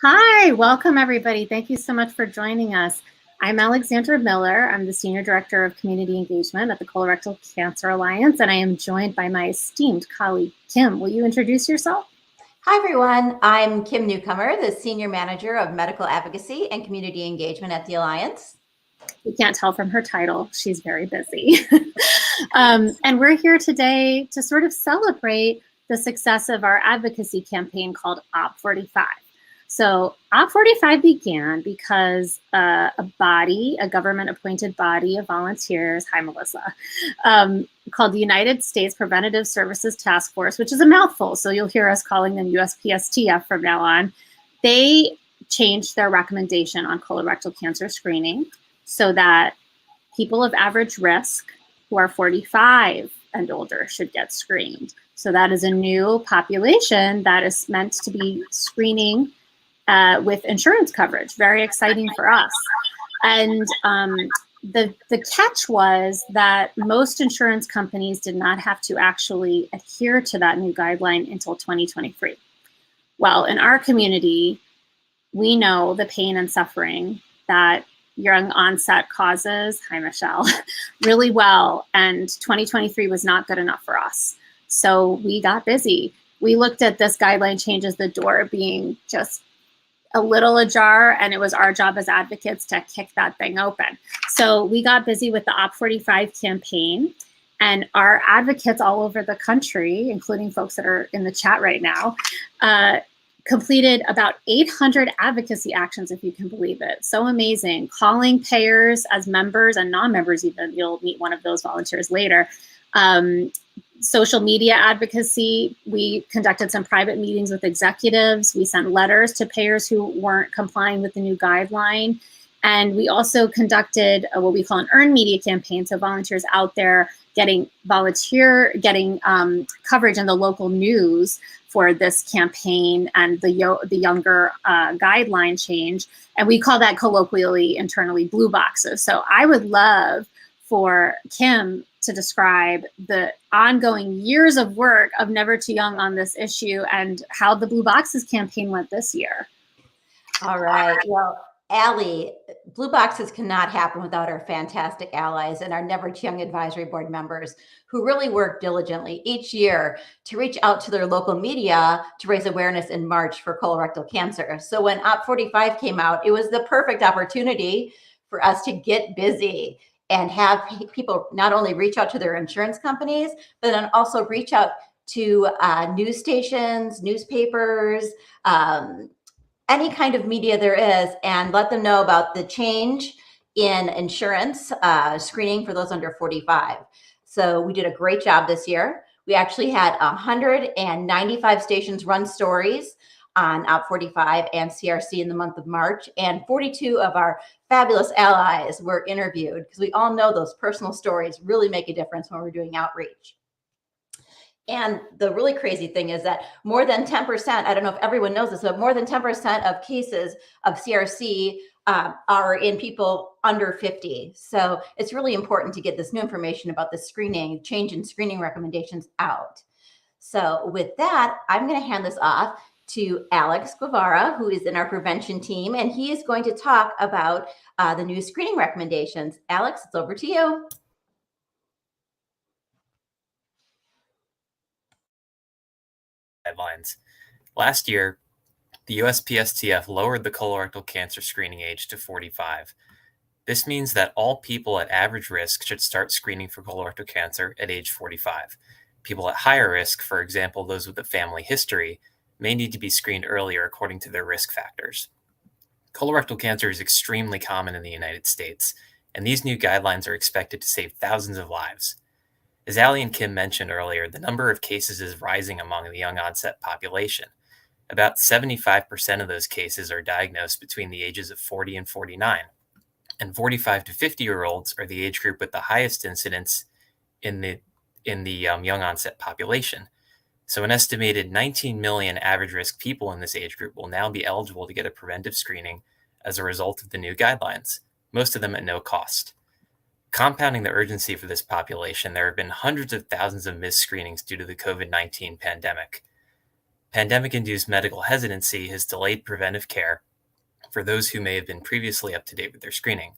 Hi, welcome everybody. Thank you so much for joining us. I'm Alexandra Miller. I'm the Senior Director of Community Engagement at the Colorectal Cancer Alliance, and I am joined by my esteemed colleague, Kim. Will you introduce yourself? Hi, everyone. I'm Kim Newcomer, the Senior Manager of Medical Advocacy and Community Engagement at the Alliance. You can't tell from her title, she's very busy. And we're here today to sort of celebrate the success of our advocacy campaign called Op45. So Op45 began because a government-appointed body of volunteers, hi Melissa, called the United States Preventative Services Task Force, which is a mouthful, so you'll hear us calling them USPSTF from now on. They changed their recommendation on colorectal cancer screening so that people of average risk who are 45 and older should get screened. So that is a new population that is meant to be screening with insurance coverage. Very exciting for us. And the catch was that most insurance companies did not have to actually adhere to that new guideline until 2023. Well, in our community, we know the pain and suffering that young onset causes, hi Michelle, really well. And 2023 was not good enough for us. So we got busy. We looked at this guideline change as the door being just a little ajar, and it was our job as advocates to kick that thing open. So we got busy with the Op45 campaign, and our advocates all over the country, including folks that are in the chat right now, completed about 800 advocacy actions, if you can believe it. So amazing. Calling payers as members and non-members even. You'll meet one of those volunteers later. Social media advocacy. We conducted some private meetings with executives. We sent letters to payers who weren't complying with the new guideline. And we also conducted what we call an earned media campaign. So volunteers out there getting coverage in the local news for this campaign and the younger guideline change. And we call that colloquially, internally, blue boxes. So I would love for Kim to describe the ongoing years of work of Never Too Young on this issue and how the Blue Boxes campaign went this year. All right. Well, Allie, Blue Boxes cannot happen without our fantastic allies and our Never Too Young Advisory Board members who really work diligently each year to reach out to their local media to raise awareness in March for colorectal cancer. So when Op45 came out, it was the perfect opportunity for us to get busy and have people not only reach out to their insurance companies, but then also reach out to news stations, newspapers, any kind of media there is, and let them know about the change in insurance screening for those under 45. So we did a great job this year. We actually had 195 stations run stories on Op45 and CRC in the month of March, and 42 of our fabulous allies were interviewed, because we all know those personal stories really make a difference when we're doing outreach. And the really crazy thing is that more than 10%, I don't know if everyone knows this, but more than 10% of cases of CRC are in people under 50. So it's really important to get this new information about the screening, change in screening recommendations out. So with that, I'm going to hand this off to Alex Guevara, who is in our prevention team, and he is going to talk about the new screening recommendations. Alex, it's over to you. Guidelines. Last year, the USPSTF lowered the colorectal cancer screening age to 45. This means that all people at average risk should start screening for colorectal cancer at age 45. People at higher risk, for example, those with a family history, may need to be screened earlier according to their risk factors. Colorectal cancer is extremely common in the United States, and these new guidelines are expected to save thousands of lives. As Allie and Kim mentioned earlier, the number of cases is rising among the young onset population. About 75% of those cases are diagnosed between the ages of 40 and 49, and 45 to 50-year-olds are the age group with the highest incidence in the young onset population. So an estimated 19 million average risk people in this age group will now be eligible to get a preventive screening as a result of the new guidelines, most of them at no cost. Compounding the urgency for this population, there have been hundreds of thousands of missed screenings due to the COVID-19 pandemic. Pandemic-induced medical hesitancy has delayed preventive care for those who may have been previously up to date with their screening.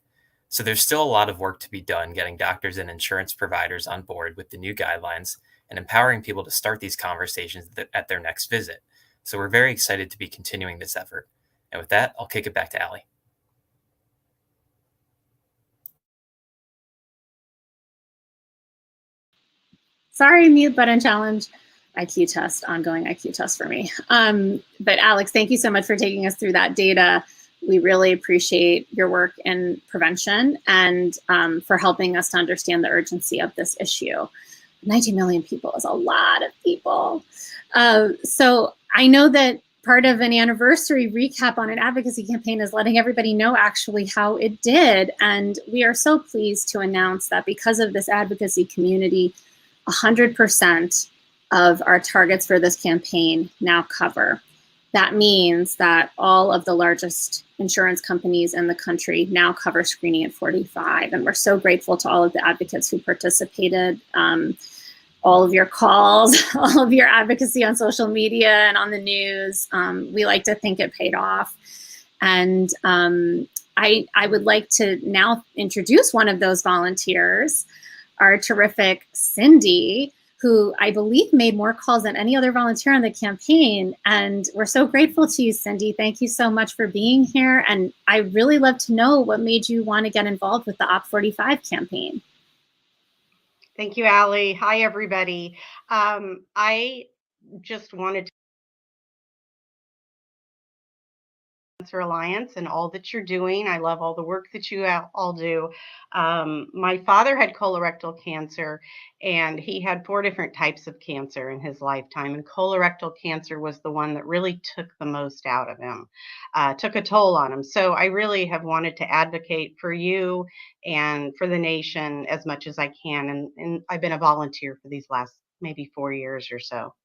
So there's still a lot of work to be done getting doctors and insurance providers on board with the new guidelines and empowering people to start these conversations at their next visit. So we're very excited to be continuing this effort. And with that, I'll kick it back to Allie. Sorry, mute button challenge. IQ test, ongoing IQ test for me. But Alex, thank you so much for taking us through that data. We really appreciate your work in prevention and for helping us to understand the urgency of this issue. 19 million people is a lot of people. So I know that part of an anniversary recap on an advocacy campaign is letting everybody know actually how it did. And we are so pleased to announce that because of this advocacy community, 100% of our targets for this campaign now cover. That means that all of the largest insurance companies in the country now cover screening at 45. And we're so grateful to all of the advocates who participated, all of your calls, all of your advocacy on social media and on the news. We like to think it paid off. And I would like to now introduce one of those volunteers, our terrific Cindy, who I believe made more calls than any other volunteer on the campaign. And we're so grateful to you, Cindy. Thank you so much for being here. And I really love to know what made you want to get involved with the Op45 campaign. Thank you, Allie. Hi, everybody. I just wanted to Cancer Alliance and all that you're doing. I love all the work that you all do. My father had colorectal cancer, and he had 4 different types of cancer in his lifetime. And colorectal cancer was the one that really took the most out of him, took a toll on him. So I really have wanted to advocate for you and for the nation as much as I can. And I've been a volunteer for these last maybe 4 years or so.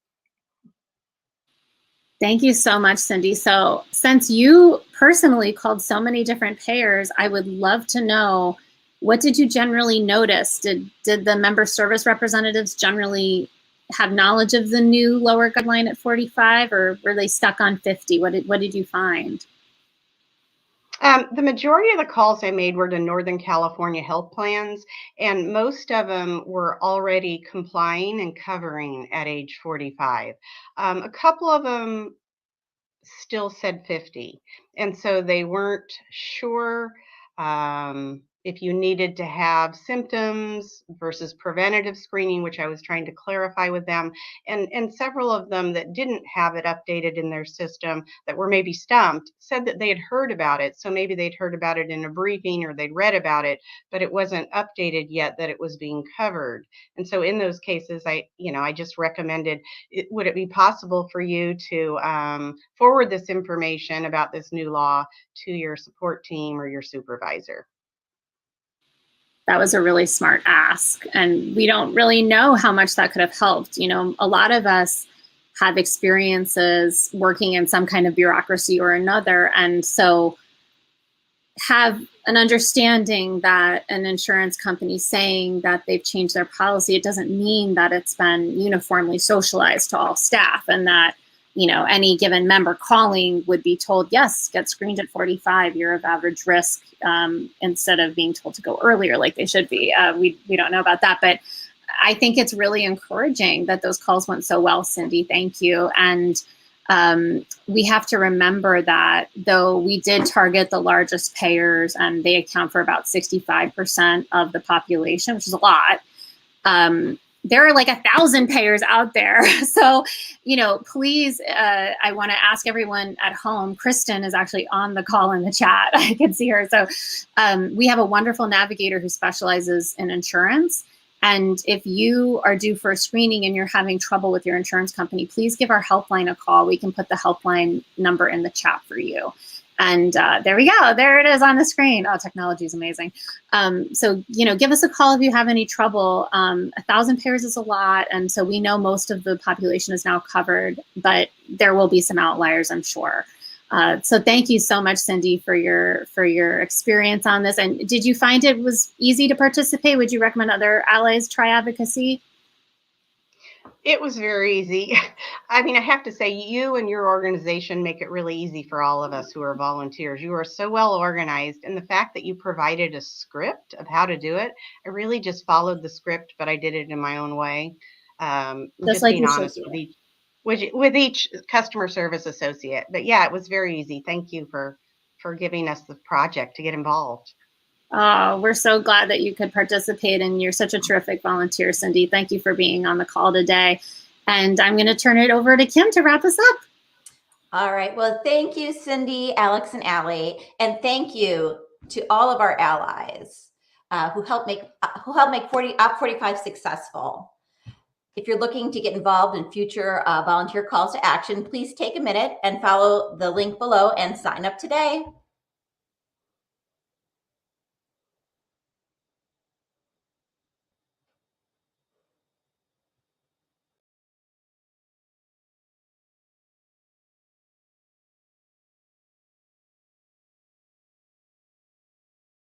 Thank you so much, Cindy. So since you personally called so many different payers, I would love to know, what did you generally notice? Did the member service representatives generally have knowledge of the new lower guideline at 45, or were they stuck on 50? What did you find? The majority of the calls I made were to Northern California health plans, and most of them were already complying and covering at age 45. A couple of them still said 50, and so they weren't sure if you needed to have symptoms versus preventative screening, which I was trying to clarify with them. And several of them that didn't have it updated in their system, that were maybe stumped, said that they had heard about it. So maybe they'd heard about it in a briefing or they'd read about it, but it wasn't updated yet that it was being covered. And so in those cases, I just recommended, would it be possible for you to forward this information about this new law to your support team or your supervisor? That was a really smart ask. And we don't really know how much that could have helped. You know, a lot of us have experiences working in some kind of bureaucracy or another. And so have an understanding that an insurance company saying that they've changed their policy, it doesn't mean that it's been uniformly socialized to all staff, and that, you know, any given member calling would be told, yes, get screened at 45, you're of average risk, instead of being told to go earlier like they should be. We don't know about that, but I think it's really encouraging that those calls went so well, Cindy. Thank you. And we have to remember that though we did target the largest payers and they account for about 65% of the population, which is a lot, there are like 1,000 payers out there. So, you know, please, I want to ask everyone at home, Kristen is actually on the call in the chat. I can see her. So we have a wonderful navigator who specializes in insurance. And if you are due for a screening and you're having trouble with your insurance company, please give our helpline a call. We can put the helpline number in the chat for you. And there we go. There it is on the screen. Oh, technology is amazing. So, you know, give us a call if you have any trouble. 1,000 pairs is a lot. And so we know most of the population is now covered, but there will be some outliers, I'm sure. So thank you so much, Cindy, for your experience on this. And did you find it was easy to participate? Would you recommend other allies try advocacy? It was very easy. I mean, I have to say, you and your organization make it really easy for all of us who are volunteers. You are so well organized. And the fact that you provided a script of how to do it, I really just followed the script, but I did it in my own way. Just Just like being you should honest do. with each customer service associate. But yeah, it was very easy. Thank you for giving us the project to get involved. Oh, we're so glad that you could participate, and you're such a terrific volunteer, Cindy. Thank you for being on the call today. And I'm going to turn it over to Kim to wrap us up. All right. Well, thank you, Cindy, Alex, and Allie. And thank you to all of our allies who help make Op45 successful. If you're looking to get involved in future volunteer calls to action, please take a minute and follow the link below and sign up today.